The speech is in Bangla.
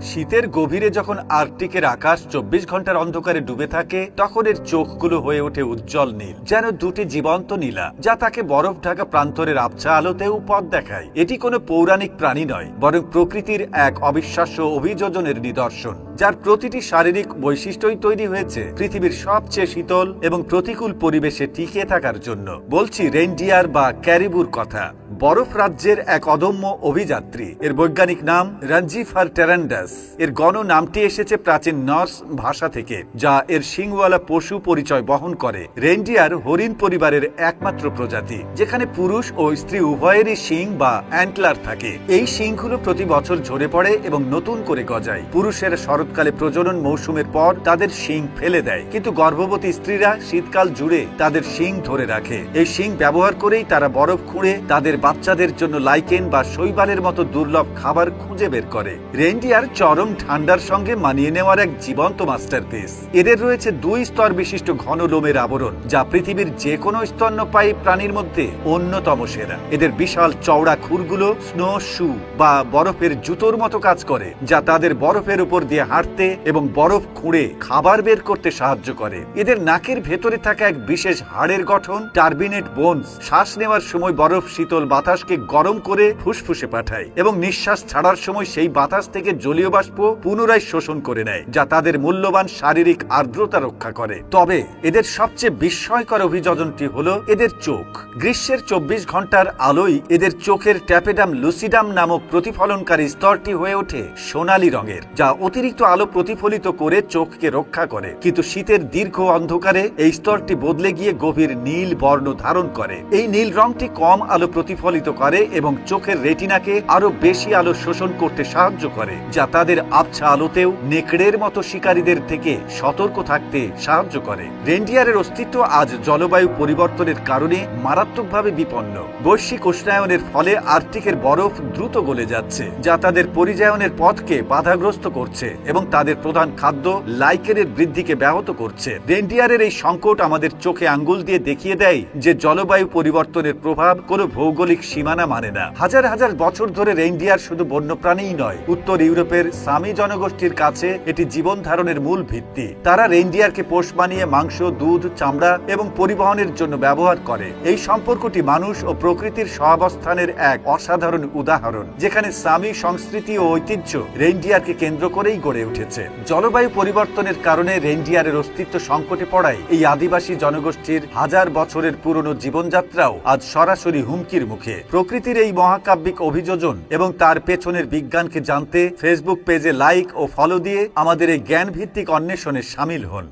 শীতের গভীরে যখন আর্কটিকের আকাশ ২৪ ঘন্টার অন্ধকারে ডুবে থাকে, তখন এর চোখগুলো হয়ে ওঠে উজ্জ্বল নীল, যেন দুটি জীবন্ত নীলা, যা তাকে বরফ ঢাকা প্রান্তরের আবছা আলোতেও পথ দেখায়। এটি কোনো পৌরাণিক প্রাণী নয়, বরং প্রকৃতির এক অবিশ্বাস্য অভিযোজনের নিদর্শন, যার প্রতিটি শারীরিক বৈশিষ্ট্যই তৈরি হয়েছে পৃথিবীর সবচেয়ে শীতল এবং প্রতিকূল পরিবেশে টিকে থাকার জন্য। বলছি রেইনডিয়ার বা ক্যারিবুর কথা। বরফ রাজ্যের এক অদম্য অভিযাত্রী। এর বৈজ্ঞানিক নাম রাঞ্জিফার টেরান্ডাস। এর গণ নামটি এসেছে প্রাচীন নর্স ভাষা থেকে, যা এর শিংওয়ালা পশু পরিচয় বহন করে। রেইনডিয়ার হরিণ পরিবারের একমাত্র প্রজাতি, যেখানে পুরুষ ও স্ত্রী উভয়েরই শিং বা অ্যান্টলার থাকে। এই শিংগুলো প্রতি বছর ঝরে পড়ে এবং নতুন করে গজায়। পুরুষেরা শরৎকালে প্রজনন মৌসুমের পর তাদের শিং ফেলে দেয়, কিন্তু গর্ভবতী স্ত্রীরা শীতকাল জুড়ে তাদের শিং ধরে রাখে। এই শিং ব্যবহার করেই তারা বরফ খুঁড়ে তাদের বাচ্চাদের জন্য লাইকেন বা শৈবালের মতো দুর্লভ খাবার খুঁজে বের করে। রেইনডিয়ার চরম ঠান্ডার সঙ্গে মানিয়ে নেওয়ার এক জীবন্ত মাস্টারপিস। এদের রয়েছে ২ স্তর বিশিষ্ট ঘন লোমের আবরণ, যা পৃথিবীর যে কোনো স্তন্যপায়ী প্রাণীর মধ্যে অন্যতম সেরা। এদের বিশাল চওড়া খুরগুলো স্নো শু বা বরফের জুতোর মতো কাজ করে, যা তাদের বরফের উপর দিয়ে হাঁটতে এবং বরফ খুঁড়ে খাবার বের করতে সাহায্য করে। এদের নাকের ভেতরে থাকা এক বিশেষ হাড়ের গঠন, টার্বিনেট বোনস, শ্বাস নেওয়ার সময় বরফ শীতল বাতাসকে গরম করে ফুসফুসে পাঠায় এবং নিঃশ্বাস ছাড়ার সময় সেই বাতাস থেকে জলীয় বাষ্প পুনরায় শোষণ করে নেয়, যা তাদের মূল্যবান শারীরিক আর্দ্রতা রক্ষা করে। তবে এদের সবচেয়ে বিস্ময়কর অভিযোজনটি হলো এদের চোখ। গ্রীষ্মের ২৪ ঘন্টার আলোয় এদের চোখের ট্যাপেডাম লুসিডাম নামক প্রতিফলনকারী স্তরটি হয়ে ওঠে সোনালী রঙের, যা অতিরিক্ত আলো প্রতিফলিত করে চোখকে রক্ষা করে। কিন্তু শীতের দীর্ঘ অন্ধকারে এই স্তরটি বদলে গিয়ে গভীর নীল বর্ণ ধারণ করে। এই নীল রংটি কম আলো প্রতিফলিত করে এবং চোখের রেটিনাকে আরো বেশি আলো শোষণ করতে সাহায্য করে, যা তাদের আবছা আলোতেও নেকড়ের মতো শিকারীদের থেকে সতর্ক থাকতে সাহায্য করে। রেইনডিয়ারের অস্তিত্ব আজ জলবায়ু পরিবর্তনের কারণে মারাত্মকভাবে বিপন্ন। বৈশ্বিক উষ্ণায়নের ফলে আর্কটিকের বরফ দ্রুত গলে যাচ্ছে, যা তাদের পরিযায়নের পথকে বাধাগ্রস্ত করছে এবং তাদের প্রধান খাদ্য লাইকেনের বৃদ্ধিকে ব্যাহত করছে। রেইনডিয়ারের এই সংকট আমাদের চোখে আঙ্গুল দিয়ে দেখিয়ে দেয় যে জলবায়ু পরিবর্তনের প্রভাব কোনো ভৌগোলিক সীমানা মানে না। হাজার হাজার বছর ধরে রেইনডিয়ার শুধু বন্যপ্রাণীই নয়, উত্তর ইউরোপের সামি জনগোষ্ঠীর কাছে এটি জীবন ধারণের মূল ভিত্তি। তারা রেইনডিয়ারকে পোষ বানিয়ে মাংস, দুধ, চামড়া এবং পরিবহনের জন্য ব্যবহার করে। এই সম্পর্কটি মানুষ ও প্রকৃতির সহাবস্থানের এক অসাধারণ উদাহরণ, যেখানে সামি সংস্কৃতি ও ঐতিহ্য রেইনডিয়ারকে কেন্দ্র করেই গড়ে উঠেছে। জলবায়ু পরিবর্তনের কারণে রেইনডিয়ারের অস্তিত্ব সংকটে পড়ায় এই আদিবাসী জনগোষ্ঠীর হাজার বছরের পুরনো জীবনযাত্রাও আজ সরাসরি হুমকির মুখে। প্রকৃতির এই মহাকাব্যিক অভিযোজন এবং তার পেছনের বিজ্ঞানকে জানতে ফেসবুক পেজে লাইক ও ফলো দিয়ে আমাদের এই জ্ঞান ভিত্তিক অন্বেষণে শামিল হন।